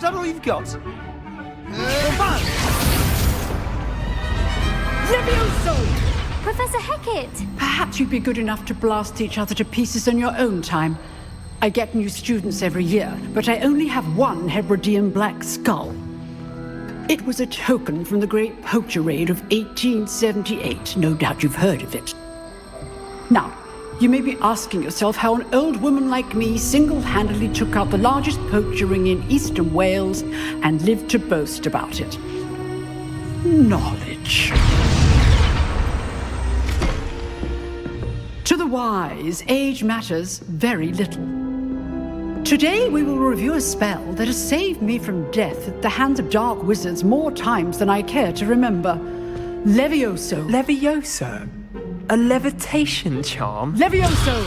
that all you've got? Levioso! Professor Hecat! Perhaps you'd be good enough to blast each other to pieces in your own time. I get new students every year, but I only have one Hebridean black skull. It was a token from the Great Poacher Raid of 1878. No doubt you've heard of it. Now, you may be asking yourself how an old woman like me single-handedly took out the largest poacher ring in eastern Wales and lived to boast about it. Knowledge. To the wise, age matters very little. Today we will review a spell that has saved me from death at the hands of dark wizards more times than I care to remember. Levioso. Levioso? A levitation charm? Levioso!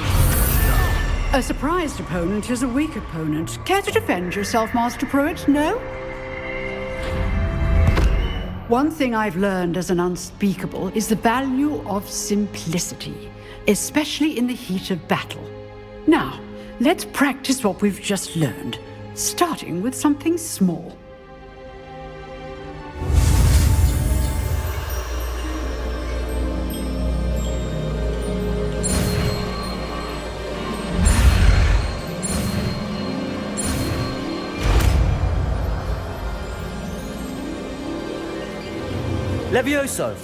A surprised opponent is a weak opponent. Care to defend yourself, Master Pruitt? No? One thing I've learned as an unspeakable is the value of simplicity, especially in the heat of battle. Now, let's practice what we've just learned, starting with something small. Levioso!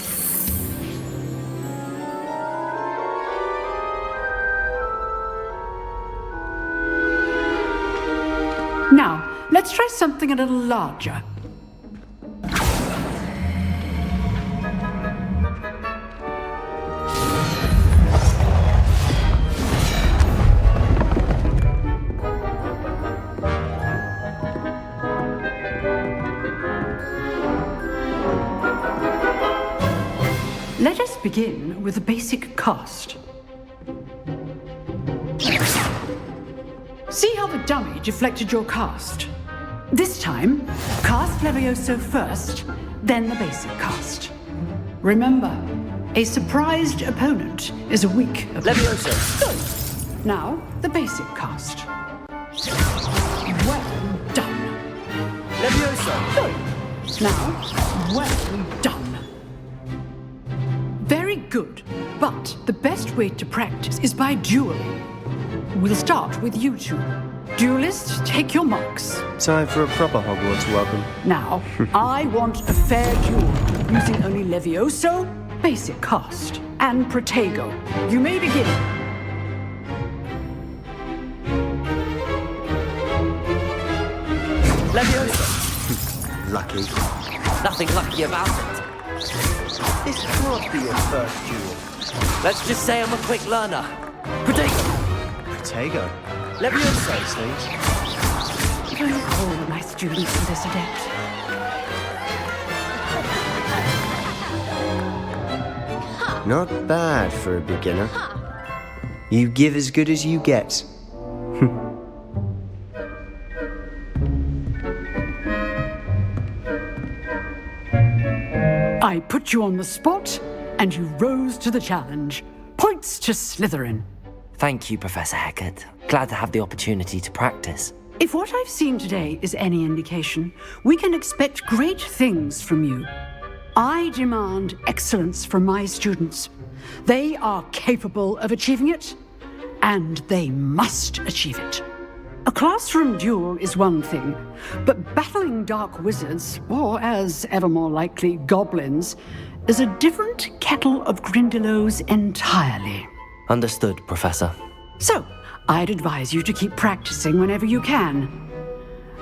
Now, let's try something a little larger. Let us begin with a basic cast. See how the dummy deflected your cast? This time, cast Levioso first, then the basic cast. Remember, a surprised opponent is a weak opponent. Levioso! Good. Now, the basic cast. Well done. Levioso! Good. Now, well done. Very good, but the best way to practice is by dueling. We'll start with you two. Duelists, take your marks. Time for a proper Hogwarts welcome. Now, I want a fair duel, using only Levioso, basic cast, and Protego. You may begin. Levioso! Lucky. Nothing lucky about it. This can't be your first duel. Let's just say I'm a quick learner. Protego! Protego. Levioso! Don't all my students are this adept. Not bad for a beginner. You give as good as you get. I put you on the spot, and you rose to the challenge. Points to Slytherin. Thank you, Professor Hecat. Glad to have the opportunity to practice. If what I've seen today is any indication, we can expect great things from you. I demand excellence from my students. They are capable of achieving it, and they must achieve it. A classroom duel is one thing, but battling dark wizards, or as ever more likely, goblins, is a different kettle of Grindylows entirely. Understood, Professor. So, I'd advise you to keep practicing whenever you can.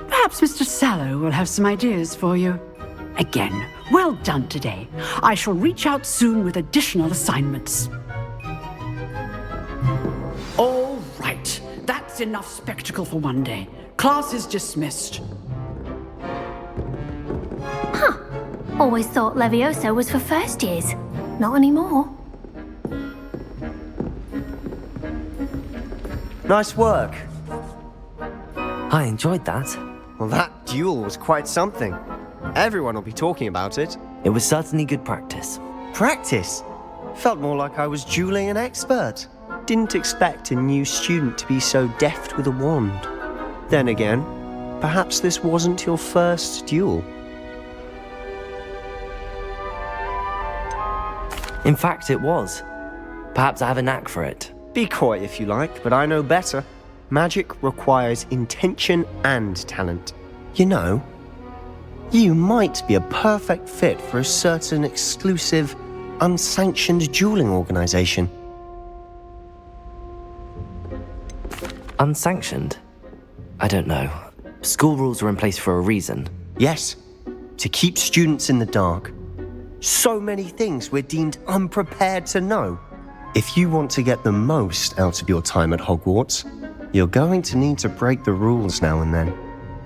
Perhaps Mr. Sallow will have some ideas for you. Again, well done today. I shall reach out soon with additional assignments. All right, that's enough spectacle for one day. Class is dismissed. Always thought Levioso was for first years. Not anymore. Nice work. I enjoyed that. Well, that duel was quite something. Everyone will be talking about it. It was certainly good practice. Practice? Felt more like I was dueling an expert. Didn't expect a new student to be so deft with a wand. Then again, perhaps this wasn't your first duel. In fact, it was. Perhaps I have a knack for it. Be coy if you like, but I know better. Magic requires intention and talent. You know, you might be a perfect fit for a certain exclusive, unsanctioned dueling organization. Unsanctioned? I don't know. School rules are in place for a reason. Yes, to keep students in the dark. So many things we're deemed unprepared to know. If you want to get the most out of your time at Hogwarts, you're going to need to break the rules now and then.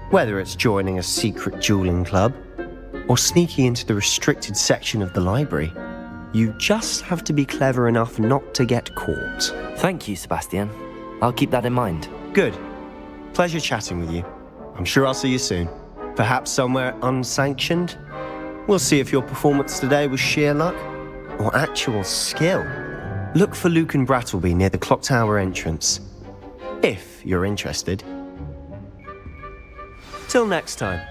Whether it's joining a secret dueling club or sneaking into the restricted section of the library, you just have to be clever enough not to get caught. Thank you, Sebastian. I'll keep that in mind. Good. Pleasure chatting with you. I'm sure I'll see you soon. Perhaps somewhere unsanctioned? We'll see if your performance today was sheer luck or actual skill. Look for Luke and Brattleby near the clock tower entrance, if you're interested. Till next time.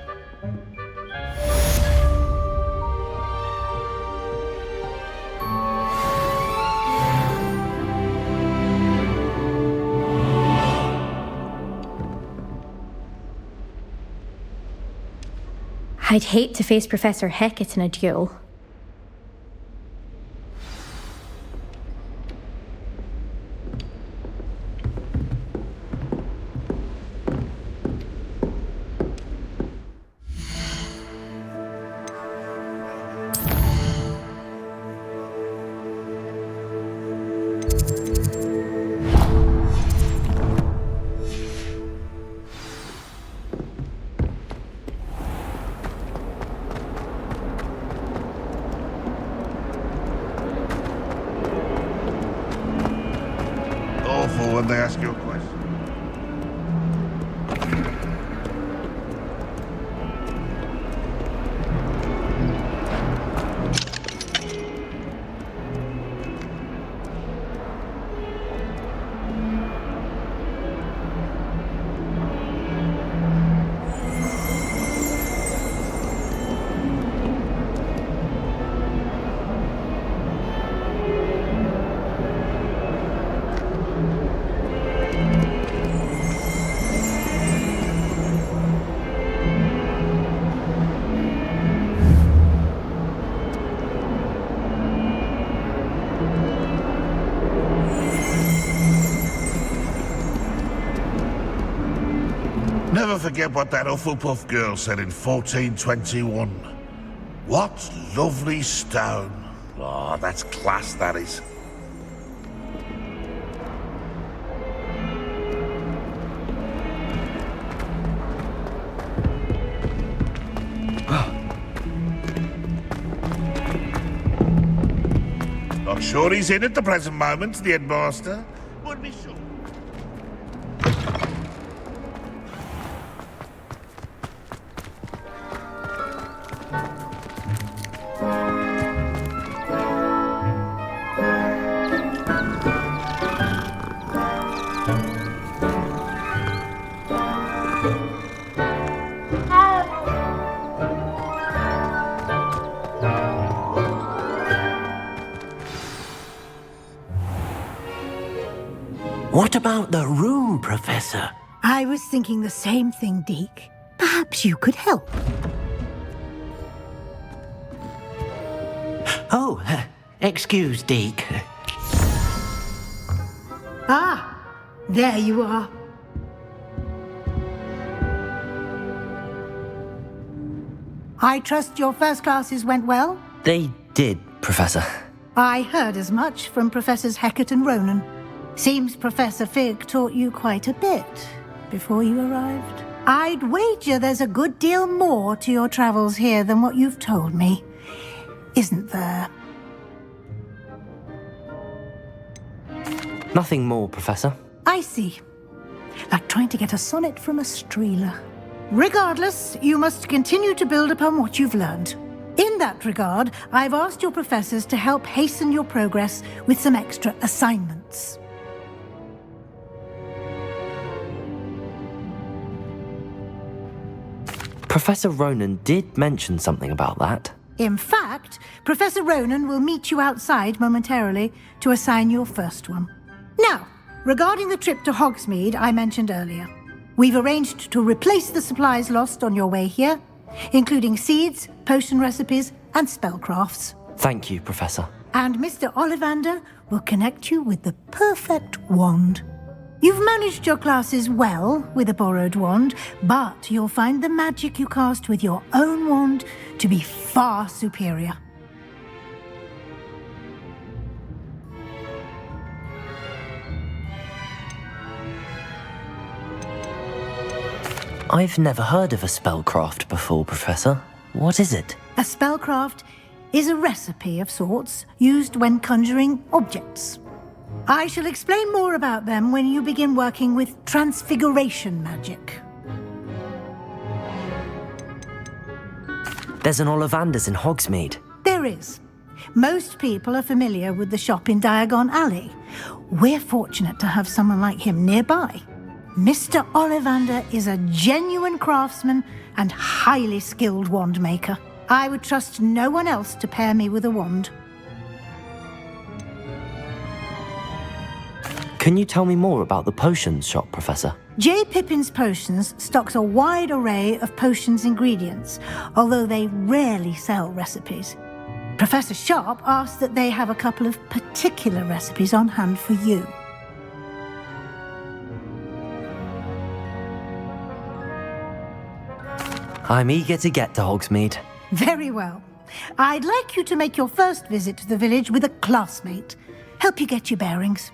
I'd hate to face Professor Hecat in a duel. Awful when they ask you a question. Never forget what that Hufflepuff girl said in 1421. What lovely stone. Oh, that's class, that is. Not sure he's in at the present moment, the headmaster. Would be sure. What about the room, Professor? I was thinking the same thing, Deke. Perhaps you could help. Oh, excuse, Deke. Ah, there you are. I trust your first classes went well? They did, Professor. I heard as much from Professors Hecat and Ronan. Seems Professor Fig taught you quite a bit before you arrived. I'd wager there's a good deal more to your travels here than what you've told me. Isn't there? Nothing more, Professor. I see. Like trying to get a sonnet from a streeler. Regardless, you must continue to build upon what you've learned. In that regard, I've asked your professors to help hasten your progress with some extra assignments. Professor Ronan did mention something about that. In fact, Professor Ronan will meet you outside momentarily to assign your first one. Now, regarding the trip to Hogsmeade I mentioned earlier, we've arranged to replace the supplies lost on your way here, including seeds, potion recipes, and spellcrafts. Thank you, Professor. And Mr. Ollivander will connect you with the perfect wand. You've managed your classes well with a borrowed wand, but you'll find the magic you cast with your own wand to be far superior. I've never heard of a spellcraft before, Professor. What is it? A spellcraft is a recipe of sorts used when conjuring objects. I shall explain more about them when you begin working with transfiguration magic. There's an Ollivander's in Hogsmeade. There is. Most people are familiar with the shop in Diagon Alley. We're fortunate to have someone like him nearby. Mr. Ollivander is a genuine craftsman and highly skilled wand maker. I would trust no one else to pair me with a wand. Can you tell me more about the potions shop, Professor? J. Pippin's Potions stocks a wide array of potions ingredients, although they rarely sell recipes. Professor Sharp asked that they have a couple of particular recipes on hand for you. I'm eager to get to Hogsmeade. Very well. I'd like you to make your first visit to the village with a classmate. Help you get your bearings.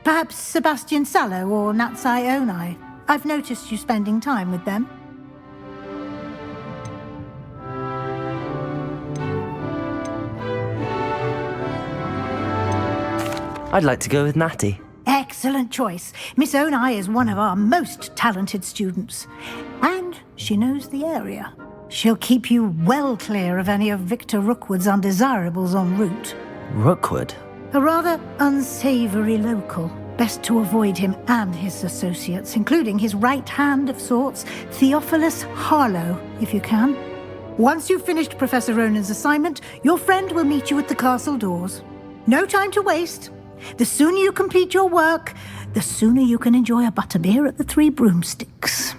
Perhaps Sebastian Sallow or Natsai Onai. I've noticed you spending time with them. I'd like to go with Natty. Excellent choice. Miss Onai is one of our most talented students. And she knows the area. She'll keep you well clear of any of Victor Rookwood's undesirables en route. Rookwood? A rather unsavoury local. Best to avoid him and his associates, including his right hand of sorts, Theophilus Harlow, if you can. Once you've finished Professor Ronan's assignment, your friend will meet you at the castle doors. No time to waste. The sooner you complete your work, the sooner you can enjoy a butterbeer at the Three Broomsticks.